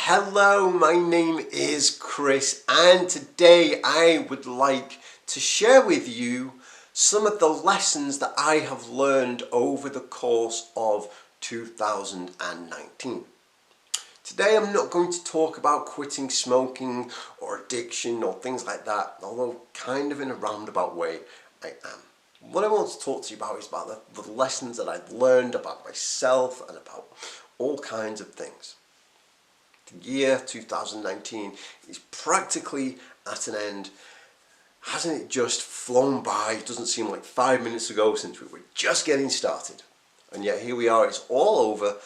Hello, my name is Chris, and today I would like to share with you some of the lessons that I have learned over the course of 2019. Today I'm not going to talk about quitting smoking or addiction or things like that, although kind of in a roundabout way I am. What I want to talk to you about is about the lessons that I've learned about myself and about all kinds of things. The year 2019 is practically at an end. Hasn't it just flown by? It doesn't seem like 5 minutes ago since we were just getting started. And yet here we are, it's all over.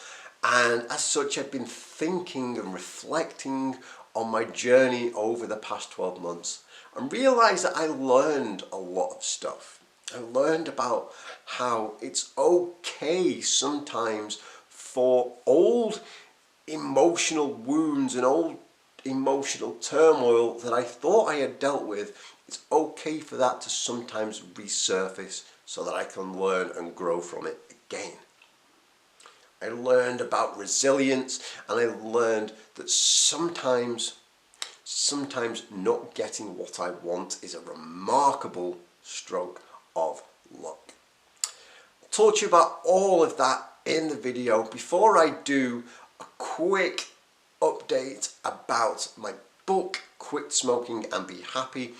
And as such, I've been thinking and reflecting on my journey over the past 12 months and realised that I learned a lot of stuff. I learned about how it's okay sometimes for old emotional wounds and old emotional turmoil that I thought I had dealt with, it's okay for that to sometimes resurface so that I can learn and grow from it again. I learned about resilience, and I learned that sometimes not getting what I want is a remarkable stroke of luck. I'll talk to you about all of that in the video. Before I do, a quick update about my book, Quit Smoking and Be Happy.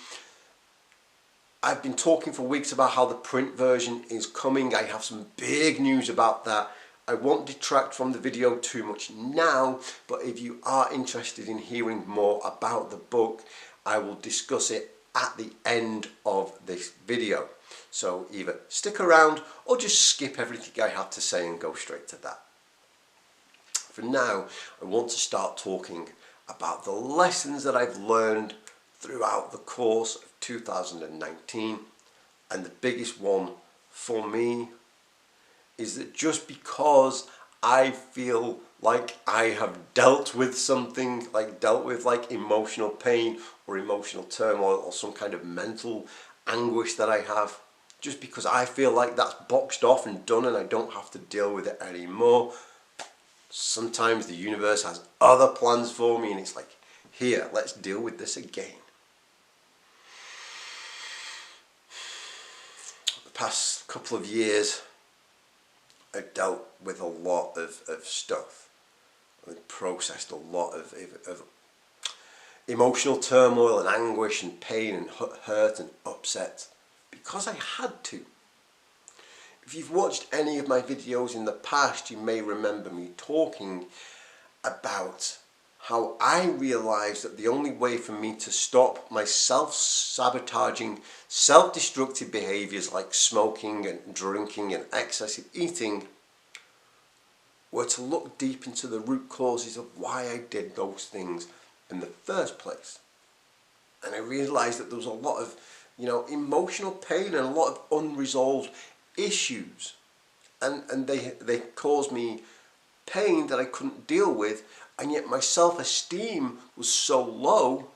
I've been talking for weeks about how the print version is coming. I have some big news about that. I won't detract from the video too much now, but if you are interested in hearing more about the book, I will discuss it at the end of this video. So either stick around or just skip everything I have to say and go straight to that. For now, I want to start talking about the lessons that I've learned throughout the course of 2019, and the biggest one for me is that just because I feel like I have dealt with something, dealt with emotional pain or emotional turmoil or some kind of mental anguish that I have, just because I feel like that's boxed off and done and I don't have to deal with it anymore, sometimes the universe has other plans for me and it's like, here, let's deal with this again. The past couple of years, I've dealt with a lot of stuff. I've processed a lot of emotional turmoil and anguish and pain and hurt and upset because I had to. If you've watched any of my videos in the past, you may remember me talking about how I realised that the only way for me to stop my self-sabotaging, self-destructive behaviours like smoking and drinking and excessive eating were to look deep into the root causes of why I did those things in the first place. And I realised that there was a lot of, emotional pain and a lot of unresolved issues. And they caused me pain that I couldn't deal with, and yet my self-esteem was so low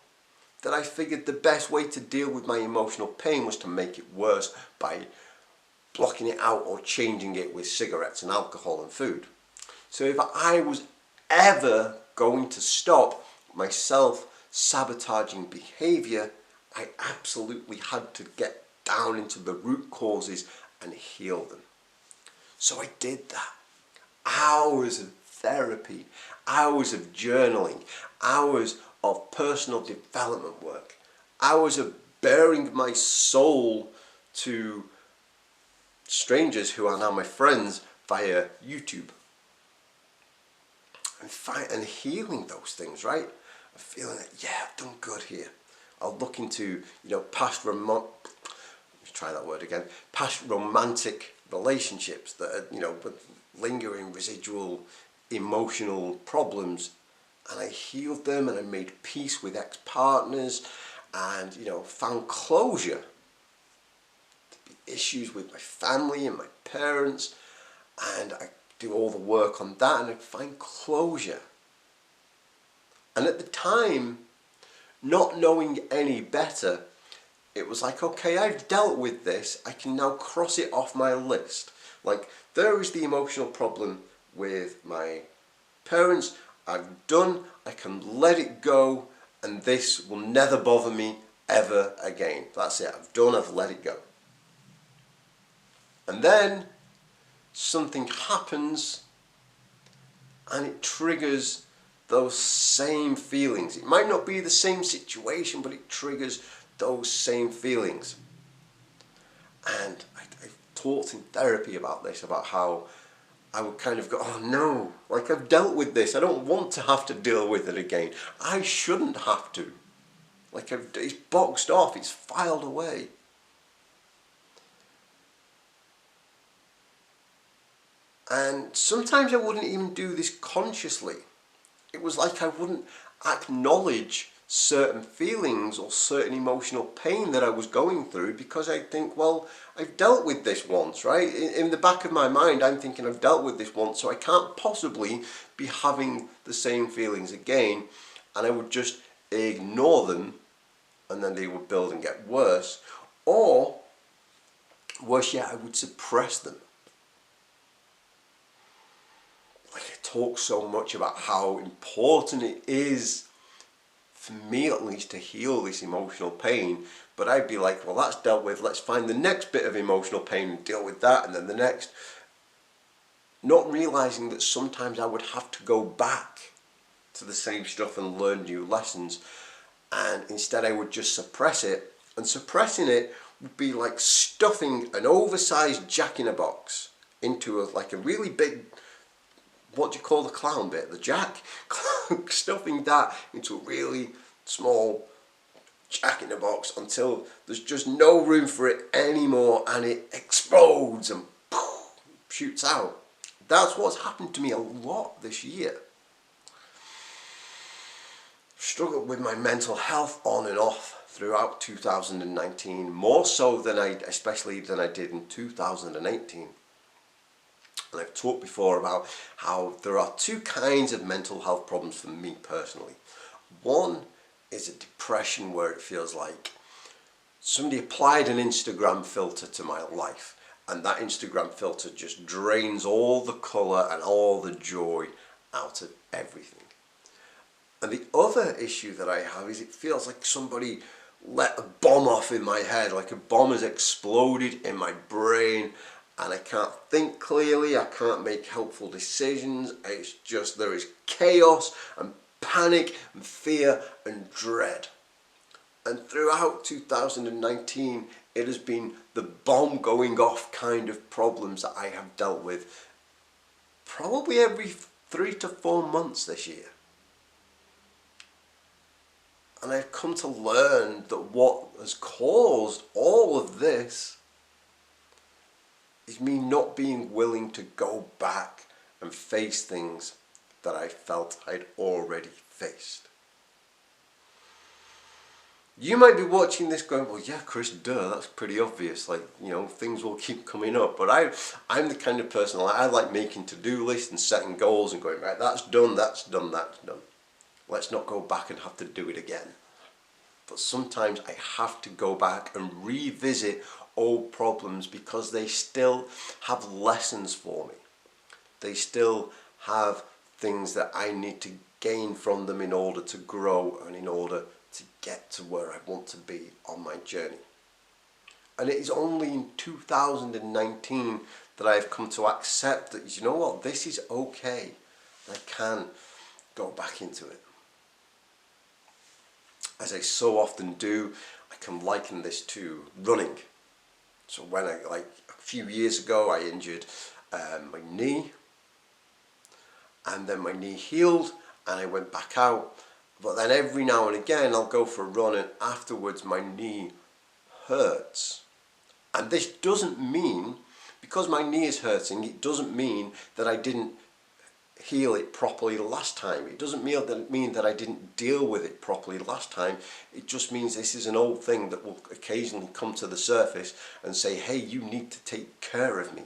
that I figured the best way to deal with my emotional pain was to make it worse by blocking it out or changing it with cigarettes and alcohol and food. So if I was ever going to stop my self-sabotaging behaviour, I absolutely had to get down into the root causes and heal them. So I did that. Hours of therapy, hours of journaling, hours of personal development work, hours of baring my soul to strangers who are now my friends via YouTube. And healing those things, right? I'm feeling that, yeah, I've done good here. I'll look into, past romantic relationships that are, with lingering residual emotional problems, and I healed them and I made peace with ex-partners and, found closure to the issues with my family and my parents, and I do all the work on that and I find closure. And at the time, not knowing any better, it was like, okay, I've dealt with this, I can now cross it off my list. Like, there is the emotional problem with my parents, I've done, I can let it go, and this will never bother me ever again. That's it, I've done, I've let it go. And then something happens and it triggers those same feelings. It might not be the same situation, but it triggers those same feelings. And I've talked in therapy about this, about how I would kind of go, oh no, like I've dealt with this. I don't want to have to deal with it again. I shouldn't have to. Like it's boxed off, it's filed away. And sometimes I wouldn't even do this consciously. It was like I wouldn't acknowledge certain feelings or certain emotional pain that I was going through, because I think, well, I've dealt with this once, right? In the back of my mind, I'm thinking I've dealt with this once, so I can't possibly be having the same feelings again. And I would just ignore them, and then they would build and get worse. Or, worse yet, I would suppress them. Like I talk so much about how important it is, for me at least, to heal this emotional pain, but I'd be like, well, that's dealt with, let's find the next bit of emotional pain and deal with that, and then the next. Not realizing that sometimes I would have to go back to the same stuff and learn new lessons, and instead I would just suppress it, and suppressing it would be like stuffing an oversized jack-in-a-box into like a really big, what do you call the clown bit? The jack? Stuffing that into a really small jack-in-a-box until there's just no room for it anymore, and it explodes and poof, shoots out. That's what's happened to me a lot this year. Struggled with my mental health on and off throughout 2019, more so than especially than I did in 2018. And I've talked before about how there are two kinds of mental health problems for me personally. One is a depression where it feels like somebody applied an Instagram filter to my life, and that Instagram filter just drains all the colour and all the joy out of everything. And the other issue that I have is it feels like somebody let a bomb off in my head, like a bomb has exploded in my brain, and I can't think clearly, I can't make helpful decisions. It's just, there is chaos and panic and fear and dread. And throughout 2019, it has been the bomb going off kind of problems that I have dealt with probably every 3 to 4 months this year. And I've come to learn that what has caused all of this is me not being willing to go back and face things that I felt I'd already faced. You might be watching this going, well, yeah, Chris, duh, that's pretty obvious. Like, things will keep coming up. But I'm the kind of person, I like making to-do lists and setting goals and going, right, that's done, that's done, that's done. Let's not go back and have to do it again. But sometimes I have to go back and revisit old problems because they still have lessons for me. They still have things that I need to gain from them in order to grow and in order to get to where I want to be on my journey. And it is only in 2019 that I have come to accept that, you know what, this is okay. I can go back into it. As I so often do, I can liken this to running. So when a few years ago, I injured my knee, and then my knee healed and I went back out. But then every now and again, I'll go for a run and afterwards my knee hurts. And this doesn't mean, because my knee is hurting, it doesn't mean that I didn't heal it properly last time. It doesn't mean that I didn't deal with it properly last time. It just means this is an old thing that will occasionally come to the surface and say, hey, you need to take care of me.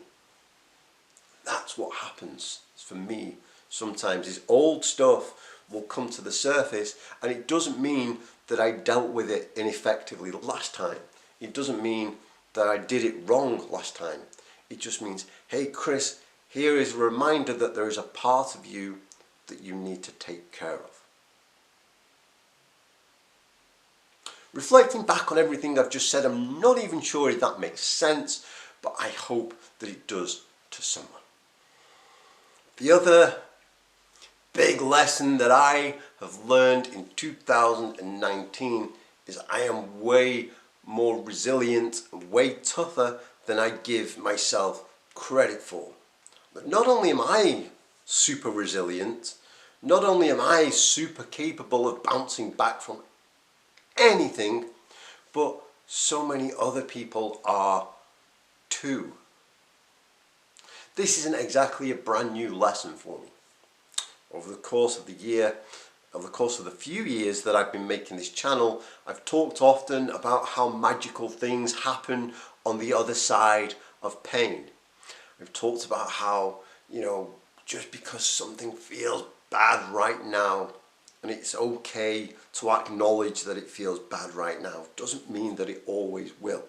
That's what happens for me sometimes, is old stuff will come to the surface, and it doesn't mean that I dealt with it ineffectively last time. It doesn't mean that I did it wrong last time. It just means, hey Chris, here is a reminder that there is a part of you that you need to take care of. Reflecting back on everything I've just said, I'm not even sure if that makes sense, but I hope that it does to someone. The other big lesson that I have learned in 2019 is I am way more resilient and way tougher than I give myself credit for. But not only am I super resilient, not only am I super capable of bouncing back from anything, but so many other people are too. This isn't exactly a brand new lesson for me. Over the course of the few years that I've been making this channel, I've talked often about how magical things happen on the other side of pain. I've talked about how, just because something feels bad right now, and it's okay to acknowledge that it feels bad right now, doesn't mean that it always will.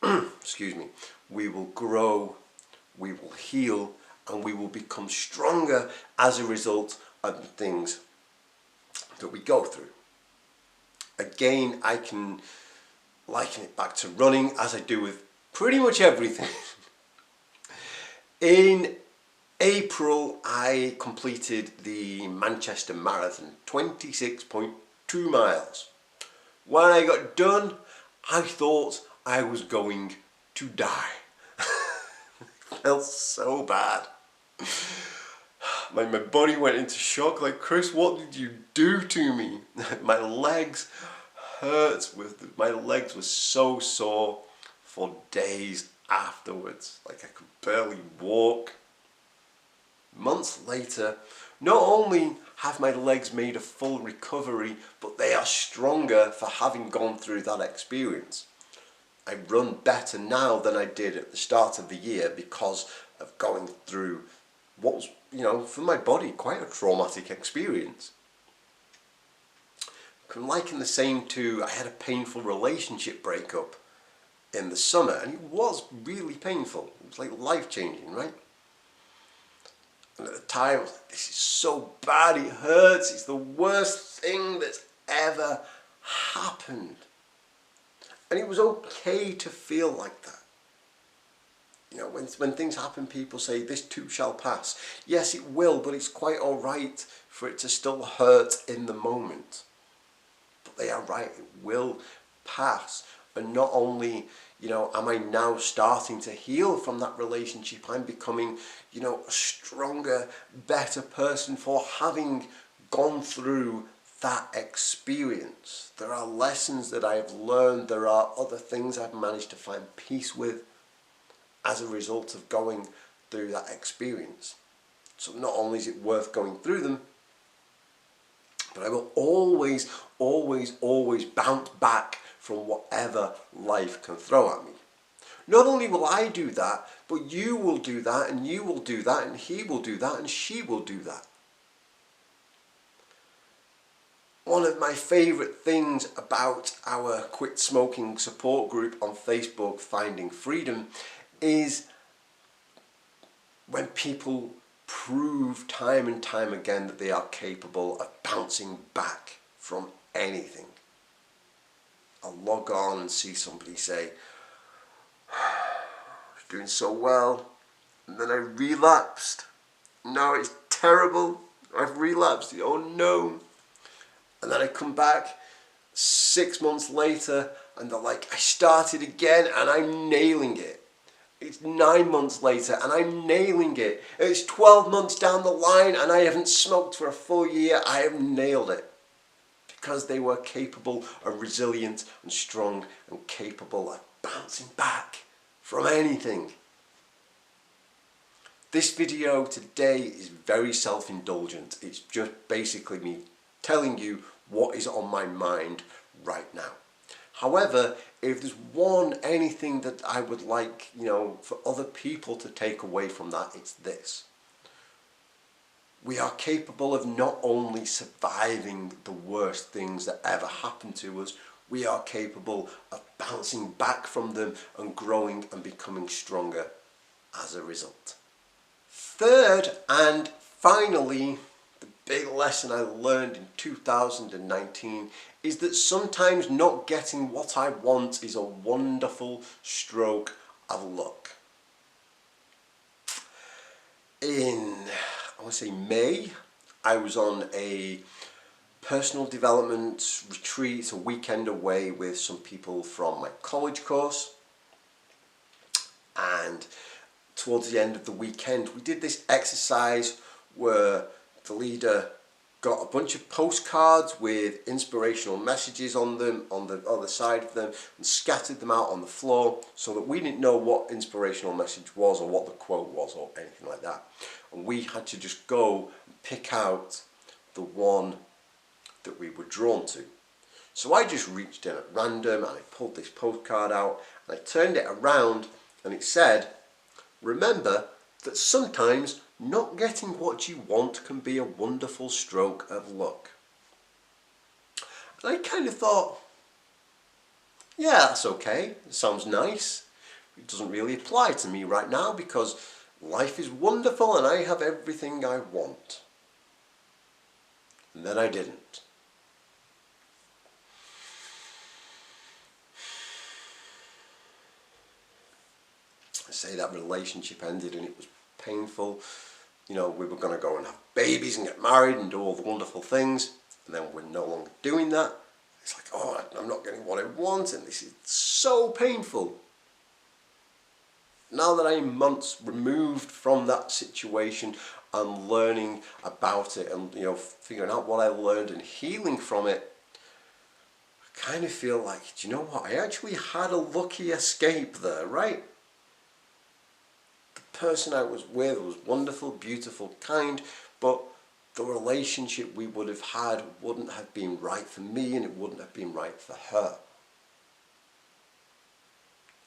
Excuse me. We will grow, we will heal, and we will become stronger as a result of the things that we go through. Again, I can liken it back to running, as I do with pretty much everything. In April, I completed the Manchester Marathon, 26.2 miles. When I got done, I thought I was going to die. It felt so bad. My body went into shock, like, Chris, what did you do to me? My legs hurt, my legs were so sore for days afterwards. Like I could barely walk. Months later, not only have my legs made a full recovery, but they are stronger for having gone through that experience. I run better now than I did at the start of the year because of going through what was, for my body, quite a traumatic experience. I can liken the same to, I had a painful relationship breakup in the summer, and it was really painful. It was like life-changing, right? And at the time, I was like, this is so bad, it hurts, it's the worst thing that's ever happened. And it was okay to feel like that. When things happen, people say, this too shall pass. Yes, it will, but it's quite all right for it to still hurt in the moment. But they are right, it will pass. And not only, am I now starting to heal from that relationship, I'm becoming, a stronger, better person for having gone through that experience. There are lessons that I have learned, there are other things I've managed to find peace with as a result of going through that experience. So not only is it worth going through them, but I will always, always, always bounce back from whatever life can throw at me. Not only will I do that, but you will do that, and you will do that, and he will do that, and she will do that. One of my favourite things about our quit smoking support group on Facebook, Finding Freedom, is when people prove time and time again that they are capable of bouncing back from anything. I'll log on and see somebody say, I was doing so well, and then I relapsed. Now it's terrible. I've relapsed. Oh no. And then I come back 6 months later and they're like, I started again and I'm nailing it. It's 9 months later and I'm nailing it. It's 12 months down the line and I haven't smoked for a full year. I have nailed it. Because they were capable and resilient and strong and capable of bouncing back from anything. This video today is very self-indulgent. It's just basically me telling you what is on my mind right now. However, if there's anything that I would like, for other people to take away from that, it's this. We are capable of not only surviving the worst things that ever happened to us, we are capable of bouncing back from them and growing and becoming stronger as a result. Third and finally, big lesson I learned in 2019 is that sometimes not getting what I want is a wonderful stroke of luck. In, I want to say May, I was on a personal development retreat, a weekend away with some people from my college course, and towards the end of the weekend we did this exercise where the leader got a bunch of postcards with inspirational messages on them, on the other side of them, and scattered them out on the floor so that we didn't know what inspirational message was or what the quote was or anything like that. And we had to just go and pick out the one that we were drawn to. So I just reached in at random and I pulled this postcard out and I turned it around and it said, "Remember that sometimes not getting what you want can be a wonderful stroke of luck." And I kind of thought, yeah, that's okay. It sounds nice. It doesn't really apply to me right now because life is wonderful and I have everything I want. And then I didn't. I say that relationship ended and it was painful. You know, we were going to go and have babies and get married and do all the wonderful things, and then we're no longer doing that. It's like, oh, I'm not getting what I want, and this is so painful. Now that I'm months removed from that situation and learning about it and, you know, figuring out what I learned and healing from it, I kind of feel like, do you know what, I actually had a lucky escape there, right? The person I was with was wonderful, beautiful, kind, but the relationship we would have had wouldn't have been right for me and it wouldn't have been right for her.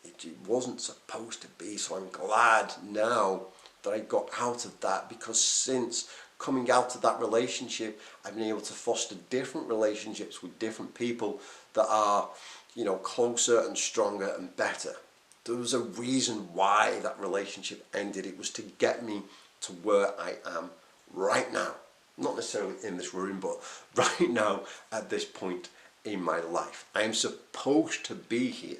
It wasn't supposed to be, so I'm glad now that I got out of that, because since coming out of that relationship, I've been able to foster different relationships with different people that are, you know, closer and stronger and better. There was a reason why that relationship ended. It was to get me to where I am right now. Not necessarily in this room, but right now at this point in my life. I am supposed to be here.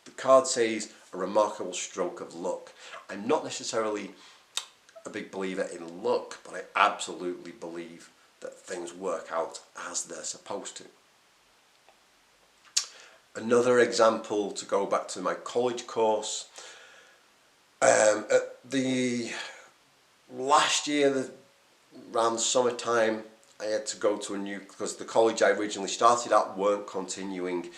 The card says a remarkable stroke of luck. I'm not necessarily a big believer in luck, but I absolutely believe that things work out as they're supposed to. Another example, to go back to my college course, at the last year, around summertime, I had to go to a new, because the college I originally started at weren't continuing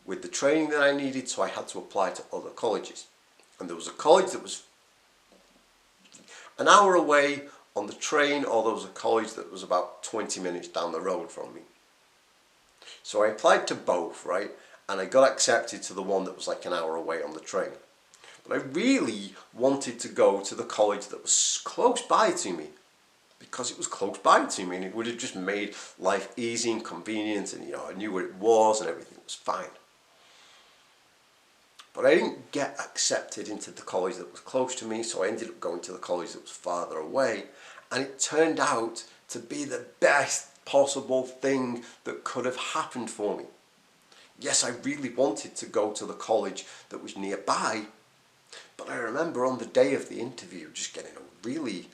with the training that I needed, so I had to apply to other colleges. And there was a college that was an hour away on the train, or there was a college that was about 20 minutes down the road from me. So I applied to both, right? And I got accepted to the one that was like an hour away on the train. But I really wanted to go to the college that was close by to me, because it was close by to me and it would have just made life easy and convenient, and, you know, I knew where it was and everything was fine. But I didn't get accepted into the college that was close to me, so I ended up going to the college that was farther away, and it turned out to be the best possible thing that could have happened for me. Yes, I really wanted to go to the college that was nearby, but I remember on the day of the interview just getting a really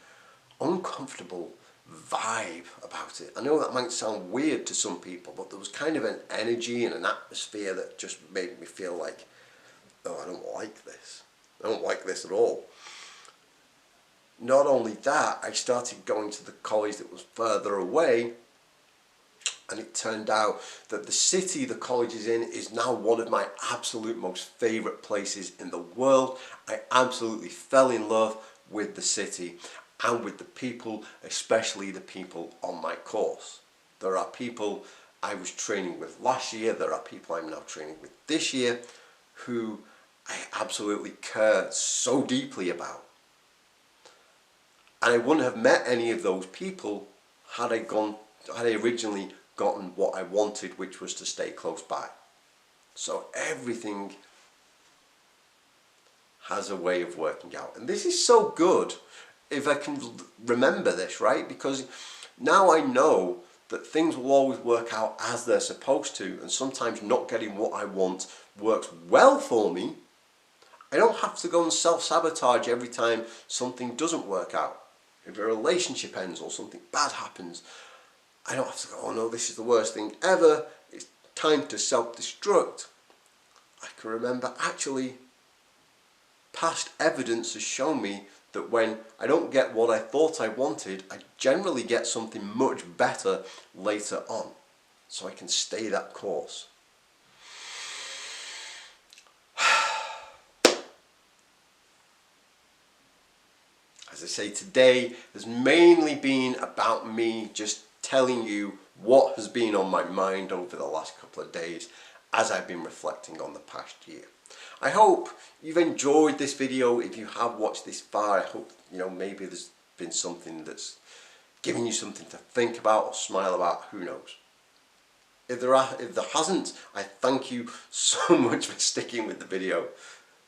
uncomfortable vibe about it. I know that might sound weird to some people, but there was kind of an energy and an atmosphere that just made me feel like, oh, I don't like this. I don't like this at all. Not only that, I started going to the college that was further away, and it turned out that the city the college is in is now one of my absolute most favourite places in the world. I absolutely fell in love with the city and with the people, especially the people on my course. There are people I was training with last year, there are people I'm now training with this year, who I absolutely care so deeply about. And I wouldn't have met any of those people had I originally gotten what I wanted, which was to stay close by. So everything has a way of working out. And this is so good if I can remember this, right? Because now I know that things will always work out as they're supposed to, and sometimes not getting what I want works well for me. I don't have to go and self-sabotage every time something doesn't work out. If a relationship ends or something bad happens, I don't have to go, oh no, this is the worst thing ever, it's time to self-destruct. I can remember actually past evidence has shown me that when I don't get what I thought I wanted, I generally get something much better later on. So I can stay that course. As I say, today has mainly been about me just telling you what has been on my mind over the last couple of days as I've been reflecting on the past year. I hope you've enjoyed this video. If you have watched this far, I hope maybe there's been something that's giving you something to think about or smile about, who knows. If there hasn't, I thank you so much for sticking with the video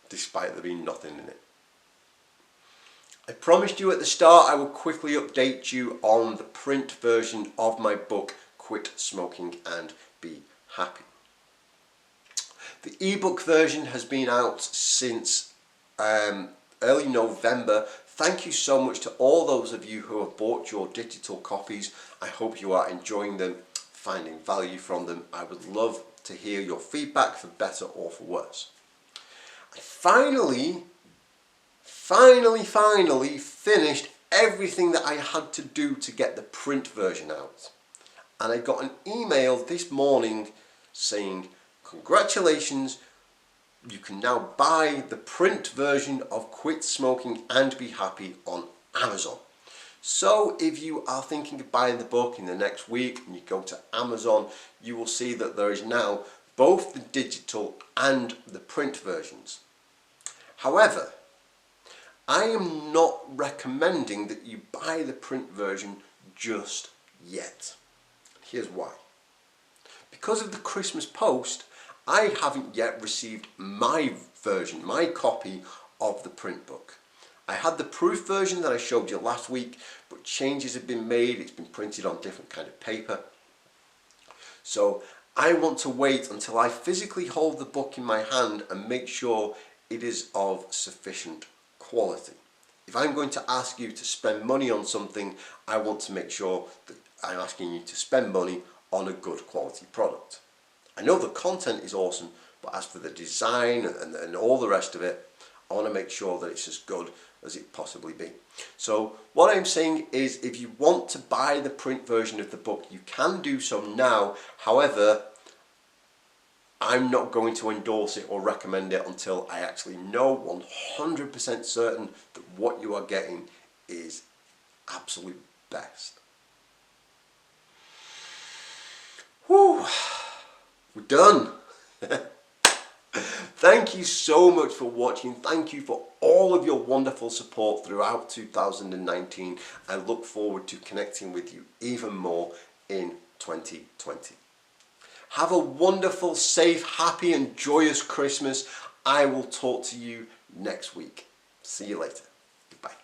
despite there being nothing in it. I promised you at the start I would quickly update you on the print version of my book, Quit Smoking and Be Happy. The ebook version has been out since early November. Thank you so much to all those of you who have bought your digital copies. I hope you are enjoying them, finding value from them. I would love to hear your feedback, for better or for worse. I finally finished everything that I had to do to get the print version out. And I got an email this morning saying, congratulations, you can now buy the print version of Quit Smoking and Be Happy on Amazon. So if you are thinking of buying the book in the next week and you go to Amazon, you will see that there is now both the digital and the print versions. However, I am not recommending that you buy the print version just yet. Here's why. Because of the Christmas post, I haven't yet received my version, my copy of the print book. I had the proof version that I showed you last week, but changes have been made. It's been printed on different kind of paper. So I want to wait until I physically hold the book in my hand and make sure it is of sufficient quality. If I'm going to ask you to spend money on something, I want to make sure that I'm asking you to spend money on a good quality product. I know the content is awesome, but as for the design and all the rest of it, I want to make sure that it's as good as it possibly be. So what I'm saying is, if you want to buy the print version of the book, you can do so now. However, I'm not going to endorse it or recommend it until I actually know 100% certain that what you are getting is absolute best. Whew, we're done. Thank you so much for watching. Thank you for all of your wonderful support throughout 2019. I look forward to connecting with you even more in 2020. Have a wonderful, safe, happy and joyous Christmas. I will talk to you next week. See you later. Goodbye.